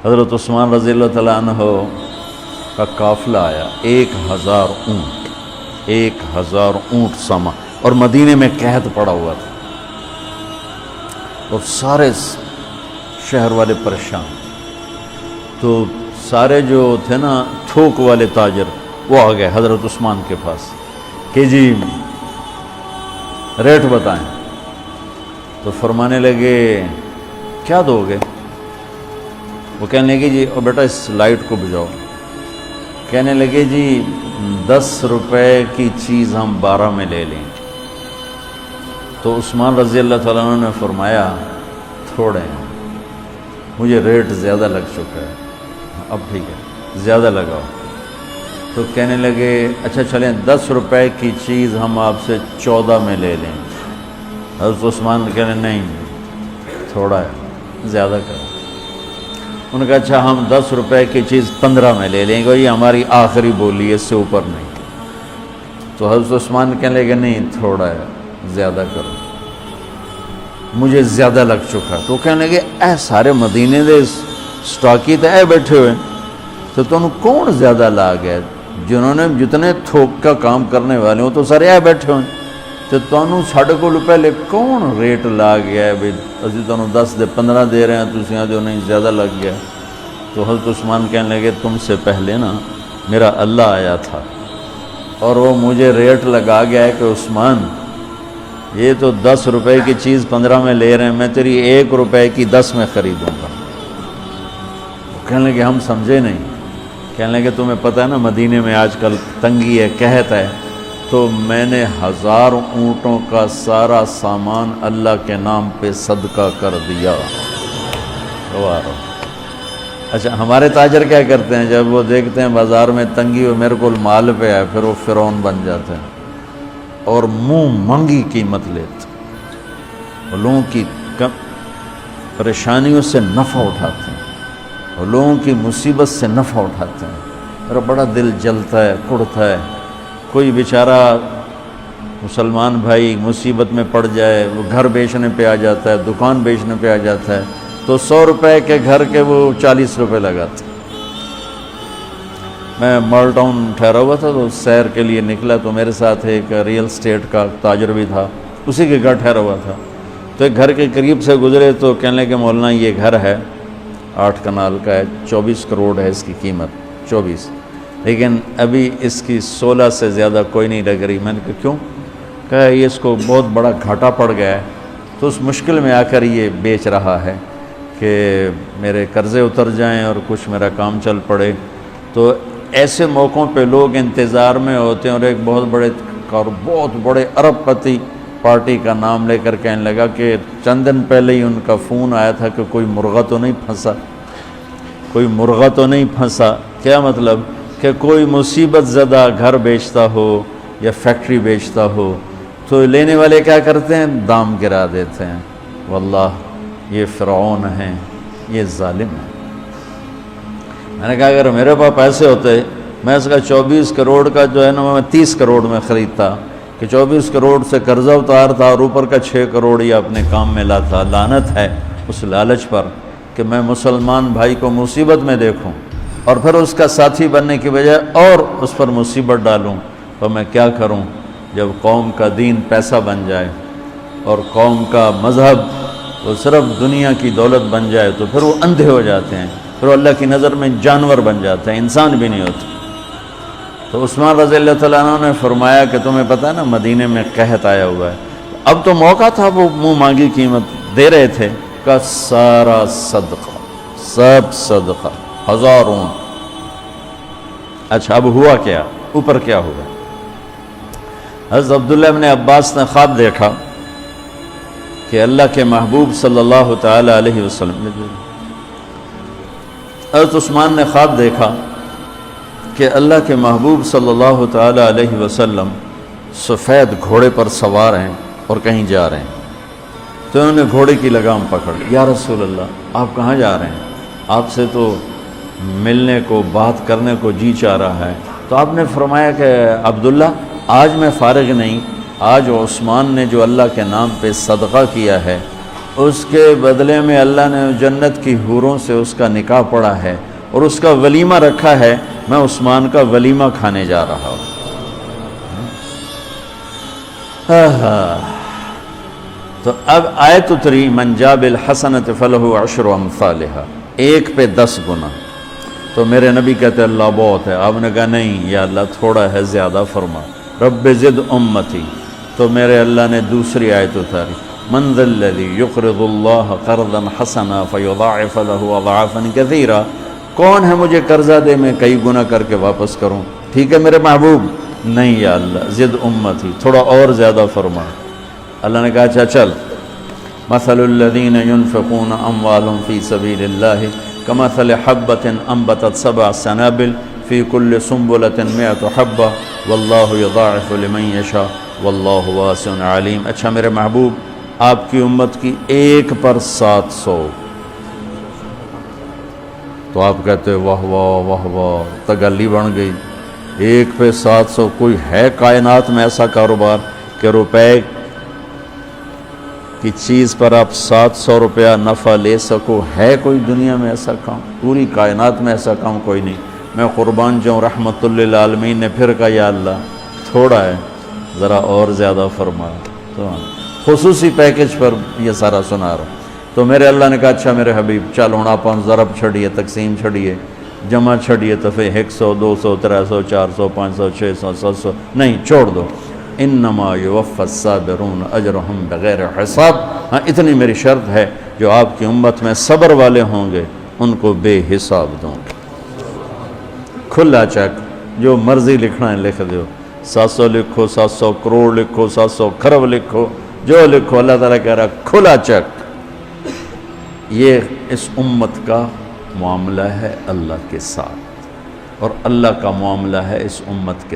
حضرت عثمان رضی اللہ تعالیٰ عنہ کا قافلہ آیا، 1000 اونٹ، 1000 اونٹ ساما، اور مدینے میں قحط پڑا ہوا تھا، اور سارے شہر والے پریشان۔ تو سارے جو تھے نا تھوک والے تاجر، وہ آ گئے حضرت عثمان کے پاس کہ جی ریٹ بتائیں۔ تو فرمانے لگے کیا دو گے؟ وہ کہنے لگے جی اور بیٹا اس لائٹ کو بجھاؤ۔ کہنے لگے جی 10 روپے کی چیز ہم 12 میں لے لیں۔ تو عثمان رضی اللہ تعالیٰ عنہ نے فرمایا تھوڑے ہیں، مجھے ریٹ زیادہ لگ چکا ہے، اب ٹھیک ہے زیادہ لگاؤ۔ تو کہنے لگے اچھا چلیں 10 روپے کی چیز ہم آپ سے 14 میں لے لیں۔ حضرت عثمان کہنے نہیں تھوڑا ہے زیادہ کرو۔ انہوں نے کہا اچھا ہم 10 روپے کی چیز 15 میں لے لیں گے، یہ ہماری آخری بولی ہے، اس سے اوپر نہیں۔ تو حضرت عثمان کہنے لگے نہیں تھوڑا ہے زیادہ کرو، مجھے زیادہ لگ چکا۔ تو کہنے لگے اے سارے مدینے دے سٹاکی تے اے بیٹھے ہوئے، تو تم کون زیادہ لا گئے؟ جنہوں نے جتنے تھوک کا کام کرنے والے ہوں تو سارے اے بیٹھے ہوئے، تو تمہیں ساڑھے کو پہلے کون ریٹ لا گیا ہے بھائی اسی تمہیں 10 دے 15 دے رہے ہیں، تُسی جو نہیں زیادہ لگ گیا۔ تو حضرت عثمان کہنے لگے تم سے پہلے نا میرا اللہ آیا تھا اور وہ مجھے ریٹ لگا گیا ہے کہ عثمان یہ تو 10 روپے کی چیز 15 میں لے رہے ہیں، میں تیری 1 روپے کی 10 میں خریدوں گا۔ کہنے لگے ہم سمجھے نہیں۔ کہنے لگے تمہیں پتہ ہے نا مدینے میں آج کل تنگی ہے، قحط ہے، تو میں نے 1000 اونٹوں کا سارا سامان اللہ کے نام پہ صدقہ کر دیا۔ اچھا ہمارے تاجر کیا کرتے ہیں؟ جب وہ دیکھتے ہیں بازار میں تنگی ہو میرے کو مال پہ ہے، پھر وہ فرعون بن جاتے ہیں اور منہ منگی قیمت لیتے ہیں، لوگوں کی پریشانیوں سے نفع اٹھاتے ہیں، اور لوگوں کی مصیبت سے نفع اٹھاتے ہیں۔ میرا بڑا دل جلتا ہے، کڑتا ہے، کوئی بیچارہ مسلمان بھائی مصیبت میں پڑ جائے، وہ گھر بیچنے پہ آ جاتا ہے، دکان بیچنے پہ آ جاتا ہے، تو 100 روپے کے گھر کے وہ 40 روپے لگاتے۔ میں مال ٹاؤن ٹھہرا ہوا تھا تو سیر کے لیے نکلا، تو میرے ساتھ ایک ریئل اسٹیٹ کا تاجر بھی تھا، اسی کے گھر ٹھہرا ہوا تھا۔ تو ایک گھر کے قریب سے گزرے تو کہنے لگے مولانا یہ گھر ہے 8 کنال کا ہے، 24 کروڑ ہے اس کی قیمت، 24، لیکن ابھی اس کی 16 سے زیادہ کوئی نہیں لگ رہی۔ میں نے کہا کیوں؟ کہا یہ اس کو بہت بڑا گھاٹا پڑ گیا ہے، تو اس مشکل میں آ کر یہ بیچ رہا ہے کہ میرے قرضے اتر جائیں اور کچھ میرا کام چل پڑے۔ تو ایسے موقعوں پہ لوگ انتظار میں ہوتے ہیں، اور ایک بہت بڑے ارب پتی پارٹی کا نام لے کر کہنے لگا کہ چند دن پہلے ہی ان کا فون آیا تھا کہ کوئی مرغہ تو نہیں پھنسا، کوئی مرغہ تو نہیں پھنسا۔ کیا مطلب؟ کہ کوئی مصیبت زدہ گھر بیچتا ہو یا فیکٹری بیچتا ہو تو لینے والے کیا کرتے ہیں؟ دام گرا دیتے ہیں۔ واللہ یہ فرعون ہیں، یہ ظالم ہیں۔ میں نے کہا اگر میرے پاس پیسے ہوتے میں اس کا 24 کروڑ کا جو ہے نا میں 30 کروڑ میں خریدتا، کہ 24 کروڑ سے قرضہ اتارتا اور اوپر کا 6 کروڑ یہ اپنے کام میں لاتا۔ لعنت ہے اس لالچ پر کہ میں مسلمان بھائی کو مصیبت میں دیکھوں اور پھر اس کا ساتھی بننے کی بجائے اور اس پر مصیبت ڈالوں۔ تو میں کیا کروں؟ جب قوم کا دین پیسہ بن جائے اور قوم کا مذہب وہ صرف دنیا کی دولت بن جائے تو پھر وہ اندھے ہو جاتے ہیں، پھر وہ اللہ کی نظر میں جانور بن جاتے ہیں، انسان بھی نہیں ہوتے۔ تو عثمان رضی اللہ تعالیٰ عنہ نے فرمایا کہ تمہیں پتہ ہے نا مدینے میں قحط آیا ہوا ہے، اب تو موقع تھا، وہ منہ مانگی قیمت دے رہے تھے، کا سارا صدقہ، سب صدقہ، 1000 اونٹ۔ اچھا اب ہوا کیا؟ اوپر کیا ہوا؟ حضرت عبداللہ ابن عباس نے خواب دیکھا کہ اللہ کے محبوب صلی اللہ تعالی علیہ وسلم، حضرت عثمان نے خواب دیکھا کہ اللہ کے محبوب صلی اللہ تعالی علیہ وسلم سفید گھوڑے پر سوار ہیں اور کہیں جا رہے ہیں۔ تو انہوں نے گھوڑے کی لگام پکڑ، یا رسول اللہ آپ کہاں جا رہے ہیں؟ آپ سے تو ملنے کو بات کرنے کو جی چاہ رہا ہے۔ تو آپ نے فرمایا کہ عبداللہ آج میں فارغ نہیں، آج عثمان نے جو اللہ کے نام پہ صدقہ کیا ہے اس کے بدلے میں اللہ نے جنت کی حوروں سے اس کا نکاح پڑھا ہے اور اس کا ولیمہ رکھا ہے، میں عثمان کا ولیمہ کھانے جا رہا ہوں۔ تو اب آیت اتری من جاء بالحسنۃ فلہ عشر امثالھا، ایک پہ 10 گنا۔ تو میرے نبی کہتے اللہ بہت ہے، آپ نے کہا نہیں یا اللہ تھوڑا ہے، زیادہ فرما، رب زد امتی۔ تو میرے اللہ نے دوسری آیت اتاری من ذا الذی یقرض اللہ قرضا حسنا فیضاعف له اضعافا کثیرا، کون ہے مجھے قرضہ دے میں کئی گنا کر کے واپس کروں؟ ٹھیک ہے میرے محبوب، نہیں یا اللہ زد امتی، تھوڑا اور زیادہ فرما۔ اللہ نے کہا اچھا چل، مثل الذین ينفقون اموالهم فی سبیل اللہ کمثل حبۃ انبتت 7 سنابل فی کل سنبلۃ 100 حبۃ واللہ یضاعف لمن یشاء واللہ واسع علیم۔ اچھا میرے محبوب، آپ کی امت کی ایک پر 700، تو آپ کہتے واہ واہ واہ واہ، تگلی بن گئی، ایک پہ 700۔ کوئی ہے کائنات میں ایسا کاروبار کہ روپے کی چیز پر آپ 700 روپیہ نفع لے سکو؟ ہے کوئی دنیا میں ایسا کام؟ پوری کائنات میں ایسا کام کوئی نہیں۔ میں قربان جاؤں، رحمت للعالمین نے پھر کہا یا اللہ تھوڑا ہے، ذرا اور زیادہ فرما۔ تو خصوصی پیکج پر یہ سارا سنا رہا ہوں۔ تو میرے اللہ نے کہا اچھا میرے حبیب چل ہوں آپ ضرب چھڑیے، تقسیم چھڑیے، جمع چھڑیے، تو پھر 100 200 300 400 500 600 700 نہیں، چھوڑ دو۔ انما یوفی الصابرون اجرہم بغیر حساب، ہاں اتنی میری شرط ہے، جو آپ کی امت میں صبر والے ہوں گے ان کو بے حساب دوں گے۔ کھلا چیک، جو مرضی لکھنا ہے لکھ دو، 700 لکھو، 700 کروڑ لکھو، 700 کھرب لکھو، جو لکھو، اللہ تعالیٰ کہہ رہا کھلا چیک۔ یہ اس امت کا معاملہ ہے اللہ کے ساتھ، اور اللہ کا معاملہ ہے اس امت کے